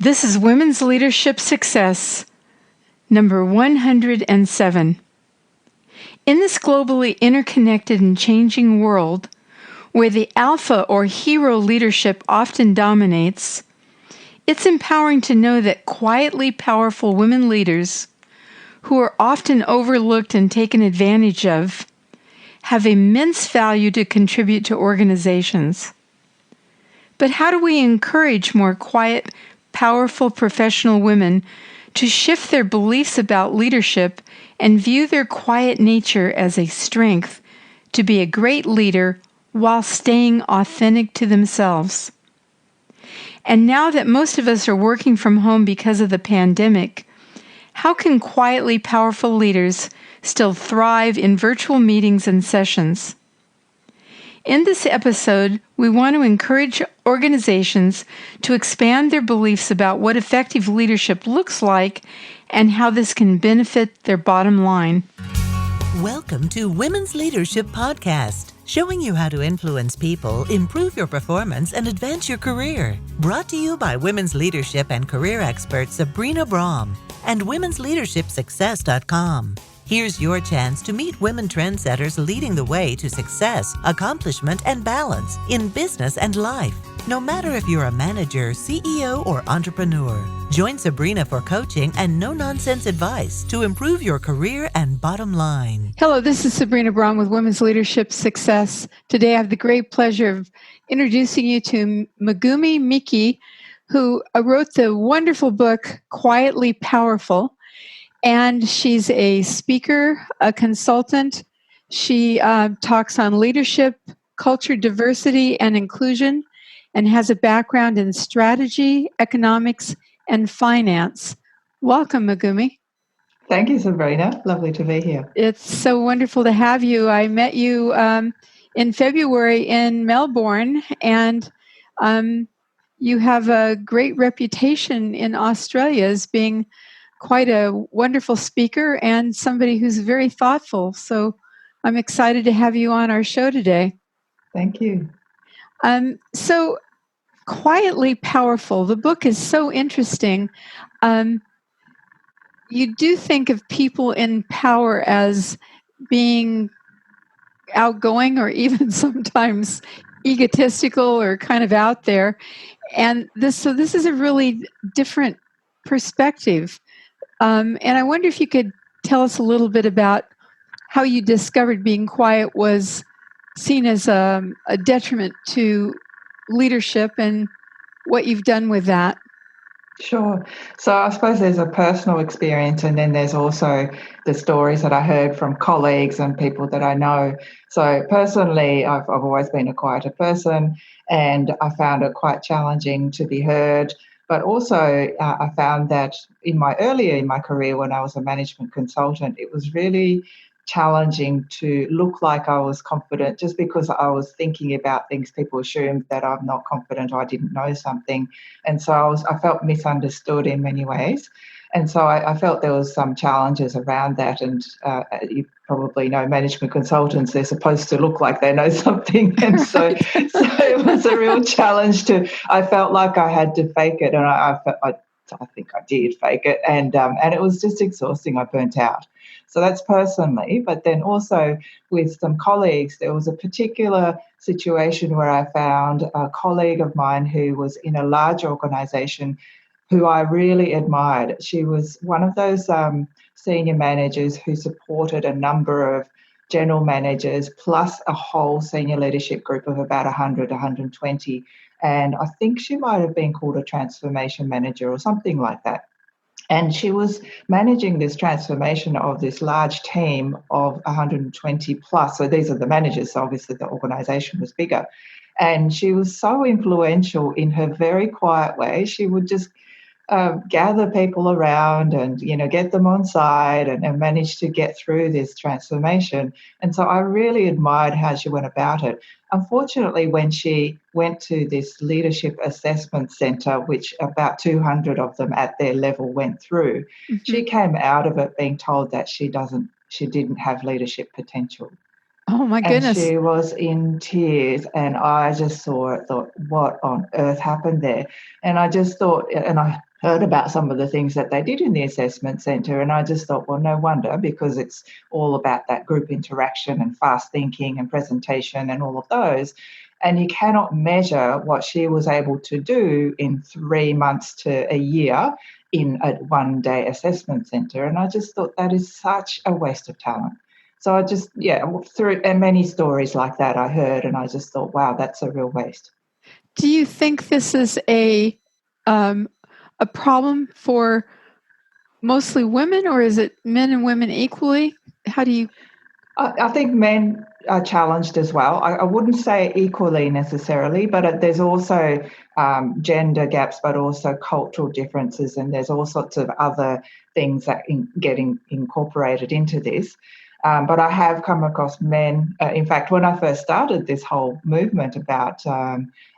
This is Women's Leadership Success, number 107. In this globally interconnected and changing world, where the alpha or hero leadership often dominates, it's empowering to know that quietly powerful women leaders, who are often overlooked and taken advantage of, have immense value to contribute to organizations. But how do we encourage more quiet, powerful professional women to shift their beliefs about leadership and view their quiet nature as a strength to be a great leader while staying authentic to themselves? And now that most of us are working from home because of the pandemic, how can quietly powerful leaders still thrive in virtual meetings and sessions? In this episode, we want to encourage organizations to expand their beliefs about what effective leadership looks like and how this can benefit their bottom line. Welcome to Women's Leadership Podcast, showing you how to influence people, improve your performance, and advance your career. Brought to you by women's leadership and career expert Sabrina Braham and womensleadershipsuccess.com. Here's your chance to meet women trendsetters leading the way to success, accomplishment, and balance in business and life. No matter if you're a manager, CEO, or entrepreneur, join Sabrina for coaching and no-nonsense advice to improve your career and bottom line. Hello, this is Sabrina Braham with Women's Leadership Success. Today I have the great pleasure of introducing you to Megumi Miki, who wrote the wonderful book, Quietly Powerful. And she's a speaker, a consultant. She talks on leadership, culture, diversity, and inclusion, and has a background in strategy, economics, and finance. Welcome, Megumi. Thank you, Sabrina. Lovely to be here. It's so wonderful to have you. I met you in February in Melbourne, and you have a great reputation in Australia as being quite a wonderful speaker and somebody who's very thoughtful. So I'm excited to have you on our show today. Thank you. So Quietly Powerful, the book is so interesting. You do think of people in power as being outgoing or even sometimes egotistical or kind of out there. And this is a really different perspective. And I wonder if you could tell us a little bit about how you discovered being quiet was seen as a detriment to leadership and what you've done with that. Sure. So I suppose there's a personal experience, and then there's also the stories that I heard from colleagues and people that I know. So personally, I've always been a quieter person, and I found it quite challenging to be heard. But also, I found that earlier in my career, when I was a management consultant, it was really challenging to look like I was confident. Just because I was thinking about things, people assumed that I'm not confident or I didn't know something. And so I felt misunderstood in many ways. And so I felt there was some challenges around that. And you probably know management consultants, they're supposed to look like they know something. And so it was a real challenge I felt like I had to fake it. And I think I did fake it. And it was just exhausting. I burnt out. So that's personally. But then also with some colleagues, there was a particular situation where I found a colleague of mine who was in a large organisation who I really admired. She was one of those senior managers who supported a number of general managers plus a whole senior leadership group of about 100, 120. And I think she might have been called a transformation manager or something like that. And she was managing this transformation of this large team of 120 plus. So these are the managers, so obviously the organisation was bigger. And she was so influential in her very quiet way. She would just gather people around and, get them on side and manage to get through this transformation. And so I really admired how she went about it. Unfortunately, when she went to this leadership assessment centre, which about 200 of them at their level went through, she came out of it being told that she didn't have leadership potential. Oh, my goodness. And she was in tears, and I just saw it, thought, what on earth happened there? And I just thought, and I heard about some of the things that they did in the assessment centre, and I just thought, well, no wonder, because it's all about that group interaction and fast thinking and presentation and all of those. And you cannot measure what she was able to do in 3 months to a year in a one-day assessment centre. And I just thought that is such a waste of talent. So I just, through and many stories like that I heard, and I just thought, wow, that's a real waste. Do you think this is a problem for mostly women, or is it men and women equally? How do you? I think men are challenged as well. I wouldn't say equally necessarily, but there's also gender gaps, but also cultural differences, and there's all sorts of other things that get incorporated into this. But I have come across men. In fact, when I first started this whole movement about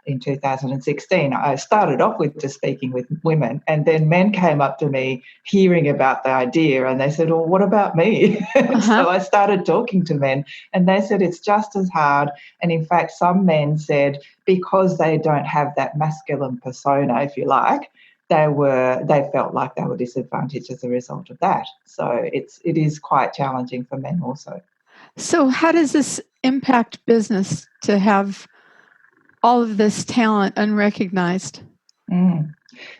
in 2016, I started off with just speaking with women, and then men came up to me hearing about the idea, and they said, well, what about me? So I started talking to men, and they said it's just as hard. And in fact, some men said because they don't have that masculine persona, if you like, they felt like they were disadvantaged as a result of that. So it is quite challenging for men also. So how does this impact business to have all of this talent unrecognized?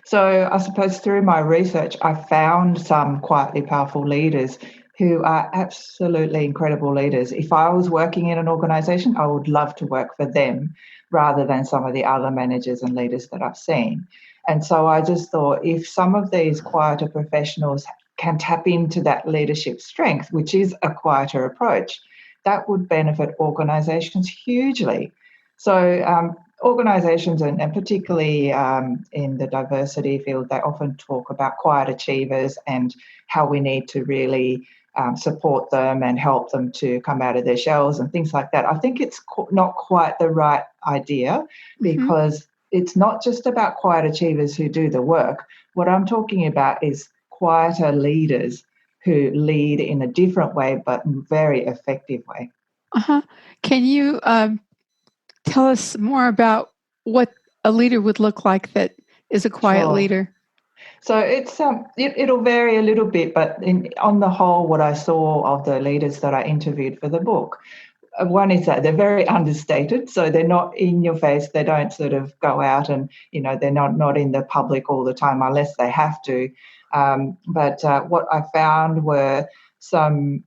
So I suppose through my research, I found some quietly powerful leaders who are absolutely incredible leaders. If I was working in an organisation, I would love to work for them rather than some of the other managers and leaders that I've seen. And so I just thought if some of these quieter professionals can tap into that leadership strength, which is a quieter approach, that would benefit organisations hugely. So organisations, and particularly in the diversity field, they often talk about quiet achievers and how we need to really support them and help them to come out of their shells and things like that. I think it's not quite the right idea, because it's not just about quiet achievers who do the work. What I'm talking about is quieter leaders who lead in a different way, but very effective way. Can you tell us more about what a leader would look like that is a quiet leader? So it'll vary a little bit, but on the whole, what I saw of the leaders that I interviewed for the book, one is that they're very understated, so they're not in your face. They don't sort of go out and they're not in the public all the time unless they have to. But what I found were some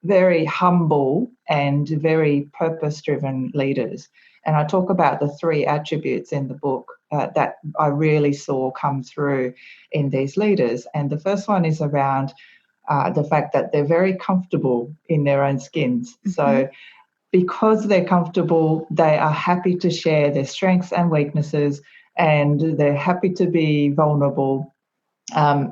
very humble and very purpose-driven leaders. And I talk about the 3 attributes in the book that I really saw come through in these leaders. And the first one is around the fact that they're very comfortable in their own skins. So because they're comfortable, they are happy to share their strengths and weaknesses, and they're happy to be vulnerable.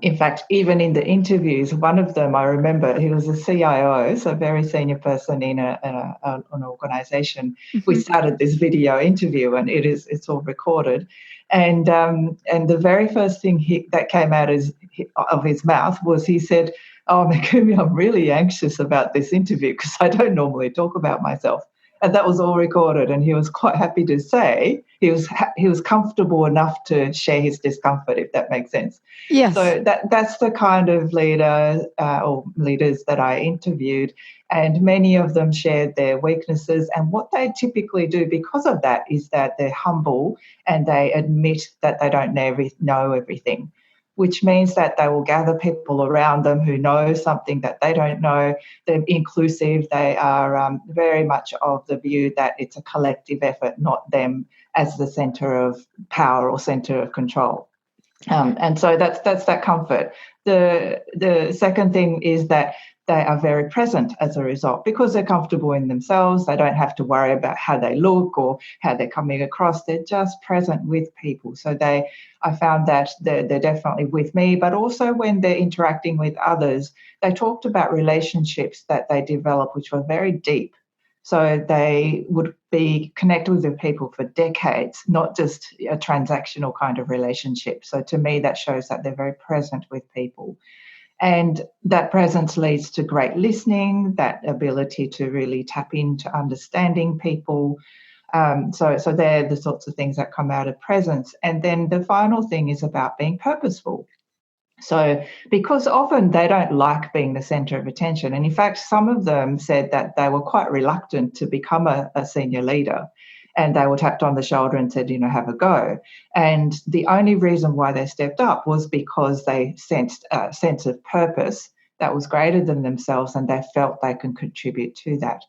In fact, even in the interviews, one of them, I remember, he was a CIO, so a very senior person in an organisation. We started this video interview, and it's all recorded. And the very first thing that came out of his mouth was, he said, "Oh, Megumi, I'm really anxious about this interview because I don't normally talk about myself." And that was all recorded, and he was quite happy to say he was comfortable enough to share his discomfort, if that makes sense. Yes. So that's the kind of leader or leaders that I interviewed, and many of them shared their weaknesses. And what they typically do because of that is that they're humble and they admit that they don't know everything, which means that they will gather people around them who know something that they don't know. They're inclusive. They are very much of the view that it's a collective effort, not them as the centre of power or centre of control. And so that's that comfort. The second thing is that they are very present as a result, because they're comfortable in themselves. They don't have to worry about how they look or how they're coming across. They're just present with people. So I found that they're definitely with me, but also when they're interacting with others, they talked about relationships that they developed, which were very deep. So they would be connected with the people for decades, not just a transactional kind of relationship. So to me, that shows that they're very present with people. And that presence leads to great listening, that ability to really tap into understanding people. So they're the sorts of things that come out of presence. And then the final thing is about being purposeful. So, because often they don't like being the center of attention. And in fact, some of them said that they were quite reluctant to become a senior leader. And they were tapped on the shoulder and said, have a go. And the only reason why they stepped up was because they sensed a sense of purpose that was greater than themselves, and they felt they can contribute to that.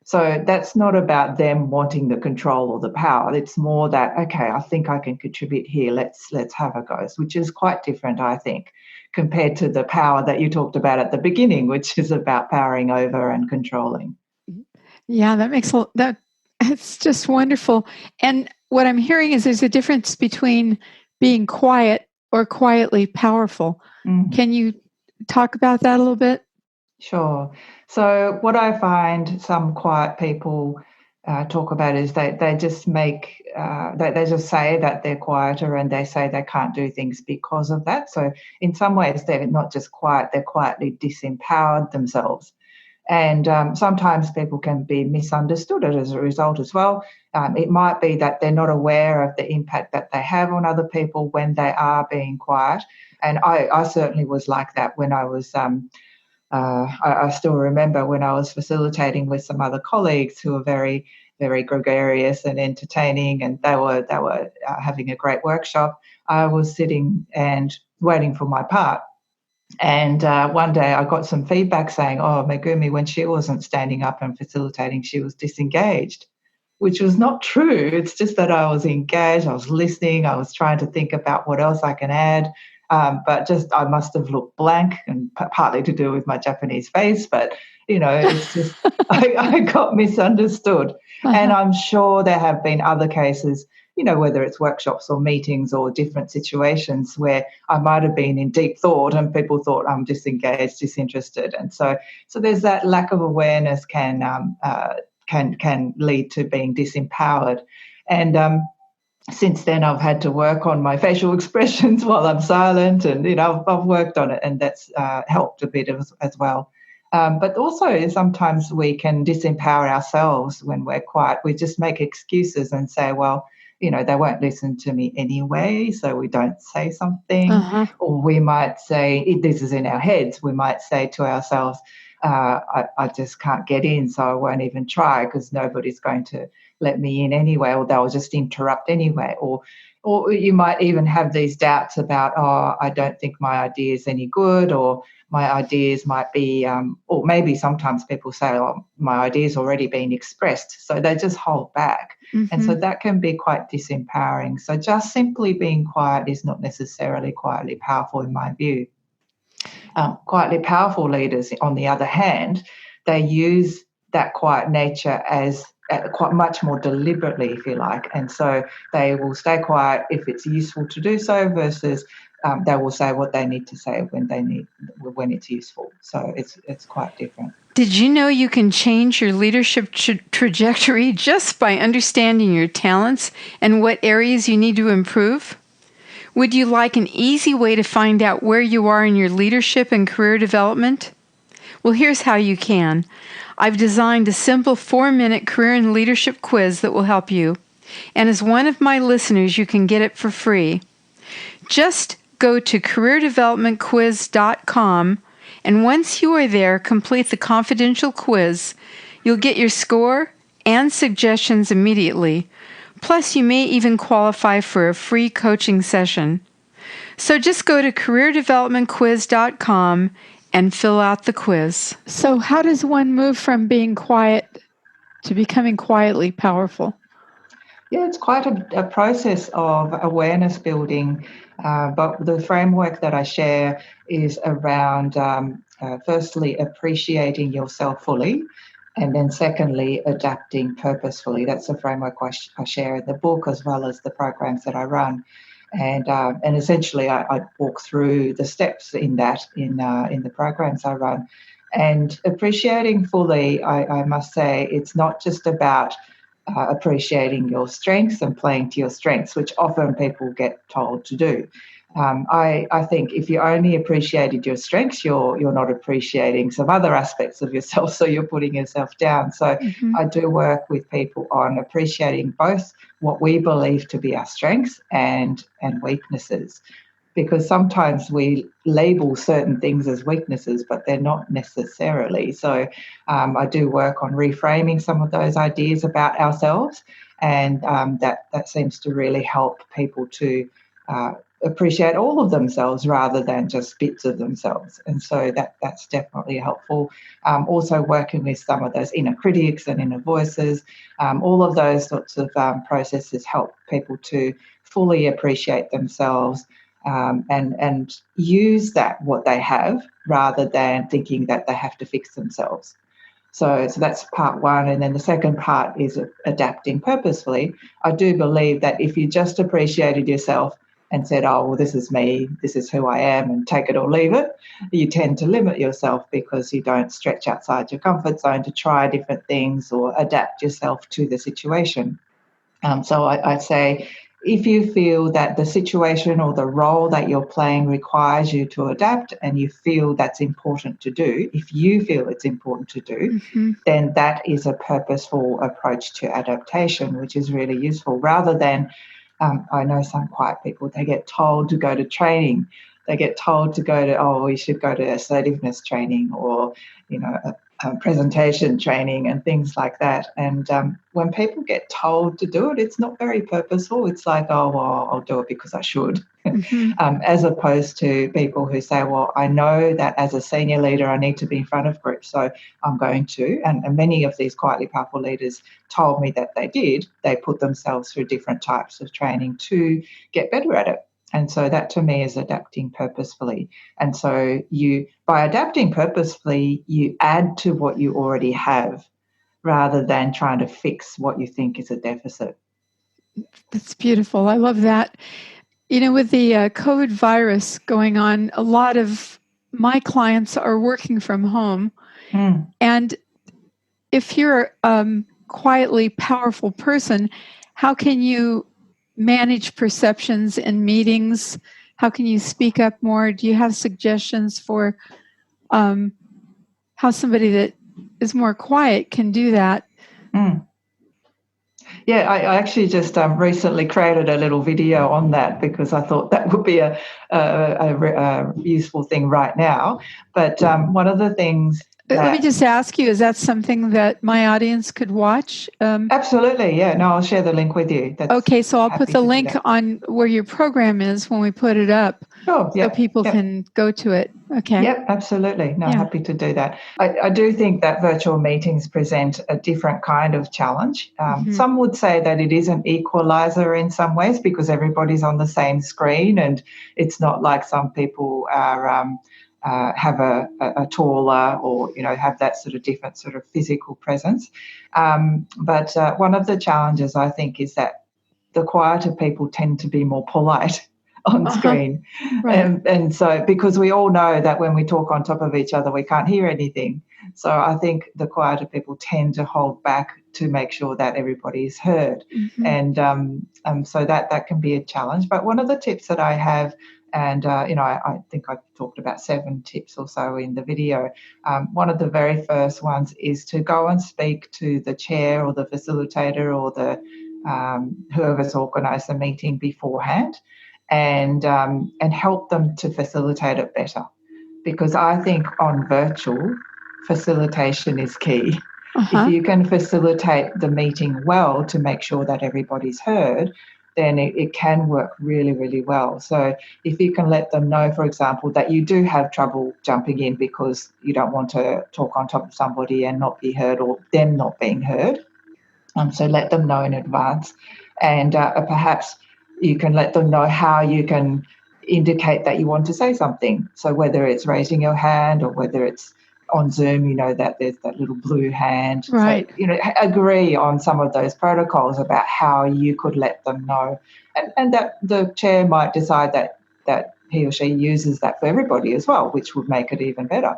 So that's not about them wanting the control or the power. It's more that, okay, I think I can contribute here. Let's have a go, which is quite different, I think, compared to the power that you talked about at the beginning, which is about powering over and controlling. Yeah, it's just wonderful. And what I'm hearing is there's a difference between being quiet or quietly powerful. Can you talk about that a little bit? Sure. So what I find some quiet people talk about is they just they just say that they're quieter, and they say they can't do things because of that. So in some ways, they're not just quiet, they're quietly disempowered themselves. And sometimes people can be misunderstood as a result as well. It might be that they're not aware of the impact that they have on other people when they are being quiet. And I certainly was like that when I was I still remember when I was facilitating with some other colleagues who were very, very gregarious and entertaining, and they were having a great workshop. I was sitting and waiting for my part. And one day I got some feedback saying, oh, Megumi, when she wasn't standing up and facilitating, she was disengaged, which was not true. It's just that I was engaged, I was listening, I was trying to think about what else I can add. But just I must have looked blank, and partly to do with my Japanese face. But, it's just I got misunderstood. And I'm sure there have been other cases, whether it's workshops or meetings or different situations where I might have been in deep thought and people thought I'm disengaged, disinterested. And so there's that lack of awareness can lead to being disempowered. And since then, I've had to work on my facial expressions while I'm silent, and I've worked on it, and that's helped a bit as well. But also, sometimes we can disempower ourselves when we're quiet. We just make excuses and say, well, they won't listen to me anyway, so we don't say something. Or we might say, this is in our heads, we might say to ourselves, I just can't get in, so I won't even try because nobody's going to let me in anyway, or they'll just interrupt anyway. Or you might even have these doubts about, oh, I don't think my idea is any good, or my ideas might be, or maybe sometimes people say, oh, my idea's already been expressed, so they just hold back. And so that can be quite disempowering. So just simply being quiet is not necessarily quietly powerful in my view. Quietly powerful leaders, on the other hand, they use that quiet nature as quite much more deliberately, if you like. And so they will stay quiet if it's useful to do so, versus they will say what they need to say when it's useful. So it's quite different. Did you know you can change your leadership trajectory just by understanding your talents and what areas you need to improve? Would you like an easy way to find out where you are in your leadership and career development? Well, here's how you can. I've designed a simple 4-minute career and leadership quiz that will help you. And as one of my listeners, you can get it for free. Just go to careerdevelopmentquiz.com, and once you are there, complete the confidential quiz. You'll get your score and suggestions immediately. Plus, you may even qualify for a free coaching session. So just go to careerdevelopmentquiz.com and fill out the quiz. So how does one move from being quiet to becoming quietly powerful? Yeah, it's quite a process of awareness building, but the framework that I share is around, firstly, appreciating yourself fully, and then secondly, adapting purposefully. That's the framework I share in the book, as well as the programs that I run. And essentially, I walk through the steps in that in the programs I run. And appreciating fully, I must say, it's not just about appreciating your strengths and playing to your strengths, which often people get told to do. I think if you only appreciated your strengths, you're not appreciating some other aspects of yourself, so you're putting yourself down. So I do work with people on appreciating both what we believe to be our strengths and weaknesses, because sometimes we label certain things as weaknesses, but they're not necessarily. So I do work on reframing some of those ideas about ourselves, and that seems to really help people to appreciate all of themselves rather than just bits of themselves. And so that's definitely helpful. Also working with some of those inner critics and inner voices, all of those sorts of processes help people to fully appreciate themselves, and use that what they have rather than thinking that they have to fix themselves. So that's part one. And then the second part is adapting purposefully. I do believe that if you just appreciated yourself and said, oh, well, this is me, this is who I am, and take it or leave it, you tend to limit yourself because you don't stretch outside your comfort zone to try different things or adapt yourself to the situation. So I'd say if you feel that the situation or the role that you're playing requires you to adapt and you feel that's important to do, if you feel it's important to do, then that is a purposeful approach to adaptation, which is really useful rather than, I know some quiet people, they get told to go to training. They get told to go to, oh, you should go to assertiveness training or, presentation training and things like that. And when people get told to do it, it's not very purposeful. It's like, oh, well, I'll do it because I should. As opposed to people who say, well, I know that as a senior leader, I need to be in front of groups, so I'm going to. And many of these quietly powerful leaders told me that they did. They put themselves through different types of training to get better at it. And so that to me is adapting purposefully. And so by adapting purposefully, you add to what you already have rather than trying to fix what you think is a deficit. That's beautiful. I love that. With the COVID virus going on, a lot of my clients are working from home. And if you're a quietly powerful person, how can you manage perceptions in meetings? How can you speak up more? Do you have suggestions for how somebody that is more quiet can do that? Yeah, I actually just recently created a little video on that because I thought that would be a useful thing right now. But one of the things let me just ask you, is that something that my audience could watch? Absolutely, yeah. No, I'll share the link with you. Okay, so I'll put the link on where your program is when we put it up. Sure, so people can go to it. Okay. Yep, absolutely. No, happy to do that. I do think that virtual meetings present a different kind of challenge. Some would say that it is an equalizer in some ways because everybody's on the same screen, and it's not like some people are have a taller or have that sort of different sort of physical presence. But one of the challenges I think is that the quieter people tend to be more polite on screen. Right. And so because we all know that when we talk on top of each other, we can't hear anything. So I think the quieter people tend to hold back to make sure that everybody is heard. And so that can be a challenge. But one of the tips that I have, and, I think I've talked about 7 tips or so in the video. One of the very first ones is to go and speak to the chair or the facilitator or the whoever's organised the meeting beforehand, and help them to facilitate it better. Because I think on virtual, facilitation is key. If you can facilitate the meeting well to make sure that everybody's heard, then it can work really, really well. So if you can let them know, for example, that you do have trouble jumping in because you don't want to talk on top of somebody and not be heard or them not being heard, so let them know in advance. And perhaps you can let them know how you can indicate that you want to say something. So whether it's raising your hand or whether it's on Zoom, that there's that little blue hand. Right. So, agree on some of those protocols about how you could let them know. And that the chair might decide that he or she uses that for everybody as well, which would make it even better.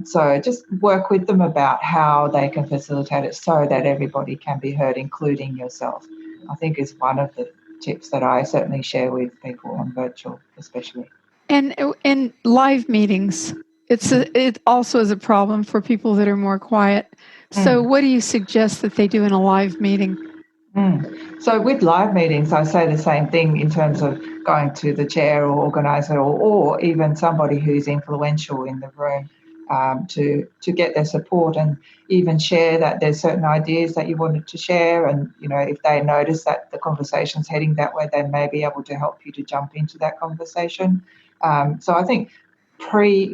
So just work with them about how they can facilitate it so that everybody can be heard, including yourself. I think is one of tips that I certainly share with people on virtual, especially. And in live meetings, it also is a problem for people that are more quiet. So what do you suggest that they do in a live meeting? So with live meetings, I say the same thing in terms of going to the chair or organizer or even somebody who's influential in the room to get their support and even share that there's certain ideas that you wanted to share. And, if they notice that the conversation's heading that way, they may be able to help you to jump into that conversation. So I think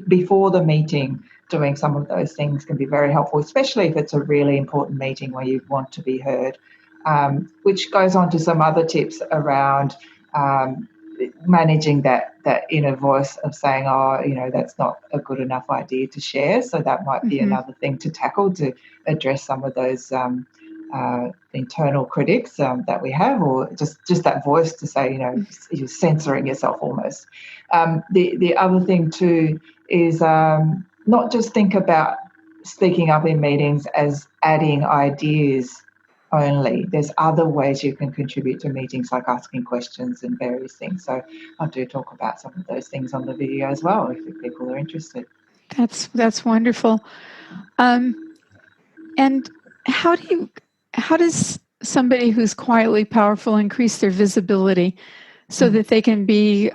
before the meeting, doing some of those things can be very helpful, especially if it's a really important meeting where you want to be heard. Which goes on to some other tips around managing that inner voice of saying, that's not a good enough idea to share. So that might be another thing to tackle to address some of those internal critics that we have, or just that voice to say, you're censoring yourself almost. The other thing too is not just think about speaking up in meetings as adding ideas only. There's other ways you can contribute to meetings, like asking questions and various things. So I do talk about some of those things on the video as well, if people are interested. That's wonderful. And how does somebody who's quietly powerful increase their visibility so that they can be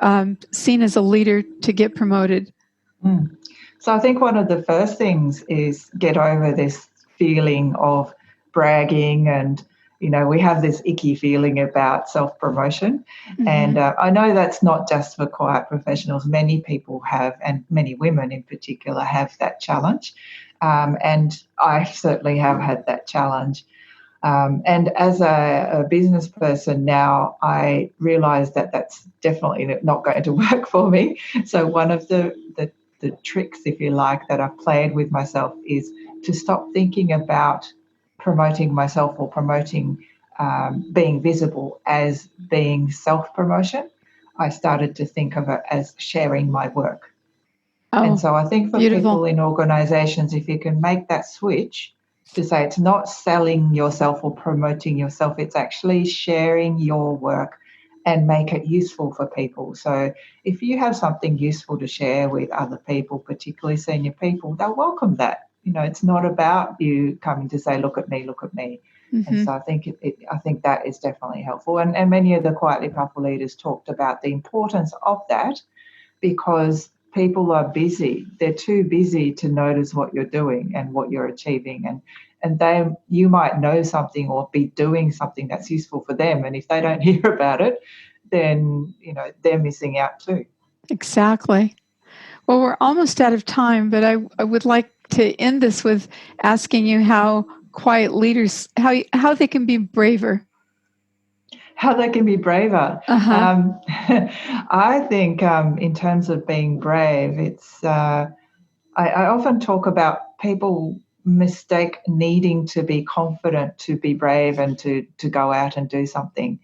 seen as a leader to get promoted? So I think one of the first things is get over this feeling of bragging, and we have this icky feeling about self-promotion. And I know that's not just for quiet professionals. Many people have, and many women in particular, have that challenge. And I certainly have had that challenge. And as a business person now, I realise that that's definitely not going to work for me. So one of the tricks, if you like, that I've played with myself is to stop thinking about promoting myself or promoting being visible as being self-promotion. I started to think of it as sharing my work. And so I think for people in organisations, if you can make that switch to say it's not selling yourself or promoting yourself, it's actually sharing your work and make it useful for people. So if you have something useful to share with other people, particularly senior people, they'll welcome that. It's not about you coming to say, look at me, look at me. And so I think I think that is definitely helpful. And many of the quietly powerful leaders talked about the importance of that, because people are busy. They're too busy to notice what you're doing and what you're achieving. And you might know something or be doing something that's useful for them. And if they don't hear about it, then, they're missing out too. Exactly. Well, we're almost out of time, but I would like to end this with asking you how quiet leaders, how they can be braver. How they can be braver. I think in terms of being brave, it's I often talk about people mistake needing to be confident to be brave and to go out and do something.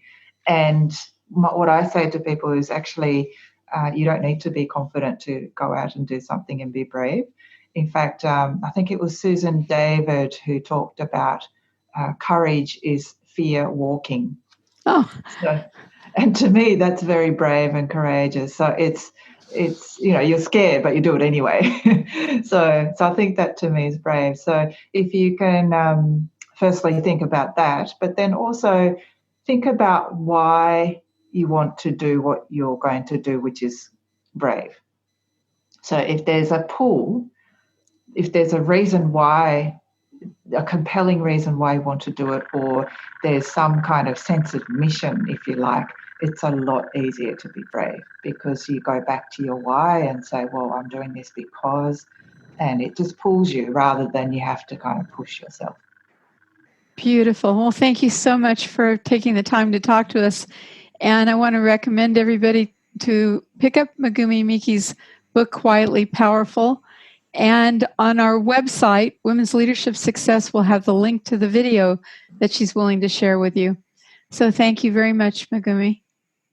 And what I say to people is actually you don't need to be confident to go out and do something and be brave. In fact, I think it was Susan David who talked about courage is fear walking. Oh. And to me, that's very brave and courageous. So it's you're scared, but you do it anyway. So I think that to me is brave. So if you can firstly think about that, but then also think about why you want to do what you're going to do, which is brave. So if there's a pull, if there's a reason why, a compelling reason why you want to do it, or there's some kind of sense of mission, if you like, it's a lot easier to be brave because you go back to your why and say, well, I'm doing this because, and it just pulls you rather than you have to kind of push yourself. Beautiful. Well, thank you so much for taking the time to talk to us. And I want to recommend everybody to pick up Megumi Miki's book, Quietly Powerful. And on our website, Women's Leadership Success, will have the link to the video that she's willing to share with you. So thank you very much, Megumi.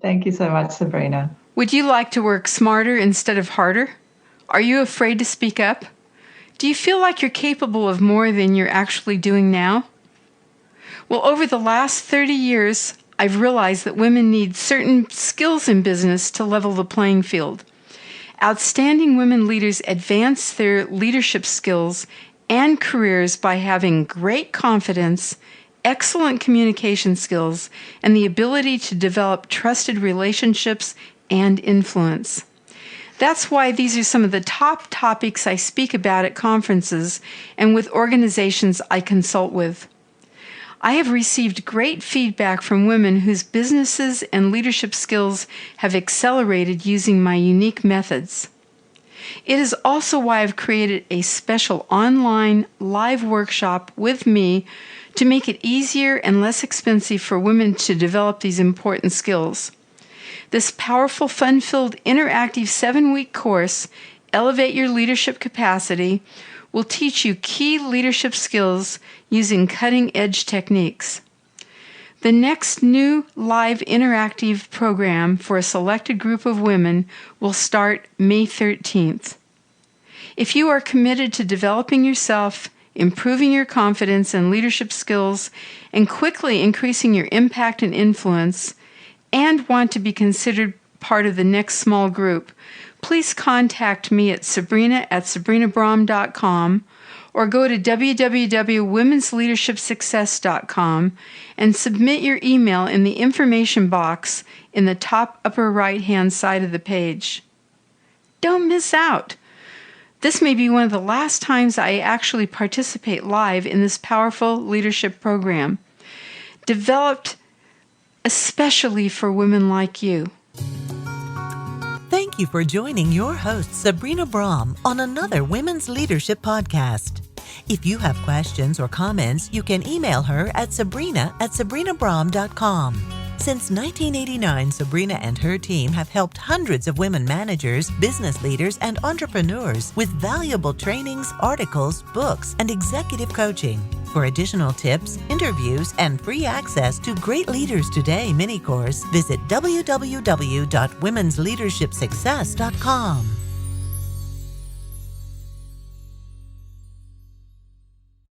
Thank you so much, Sabrina. Would you like to work smarter instead of harder? Are you afraid to speak up? Do you feel like you're capable of more than you're actually doing now? Well, over the last 30 years, I've realized that women need certain skills in business to level the playing field. Outstanding women leaders advance their leadership skills and careers by having great confidence, excellent communication skills, and the ability to develop trusted relationships and influence. That's why these are some of the top topics I speak about at conferences and with organizations I consult with. I have received great feedback from women whose businesses and leadership skills have accelerated using my unique methods. It is also why I've created a special online live workshop with me to make it easier and less expensive for women to develop these important skills. This powerful, fun-filled, interactive 7-week course, Elevate Your Leadership Capacity, will teach you key leadership skills using cutting-edge techniques. The next new live interactive program for a selected group of women will start May 13th. If you are committed to developing yourself, improving your confidence and leadership skills, and quickly increasing your impact and influence, and want to be considered part of the next small group, please contact me at sabrina@sabrinabraham.com or go to www.womensleadershipsuccess.com and submit your email in the information box in the top upper right-hand side of the page. Don't miss out. This may be one of the last times I actually participate live in this powerful leadership program, developed especially for women like you. Thank you for joining your host, Sabrina Braham, on another Women's Leadership Podcast. If you have questions or comments, you can email her at sabrina@sabrinabraham.com. Since 1989, Sabrina and her team have helped hundreds of women managers, business leaders, and entrepreneurs with valuable trainings, articles, books, and executive coaching. For additional tips, interviews, and free access to Great Leaders Today mini course, visit www.womensleadershipsuccess.com.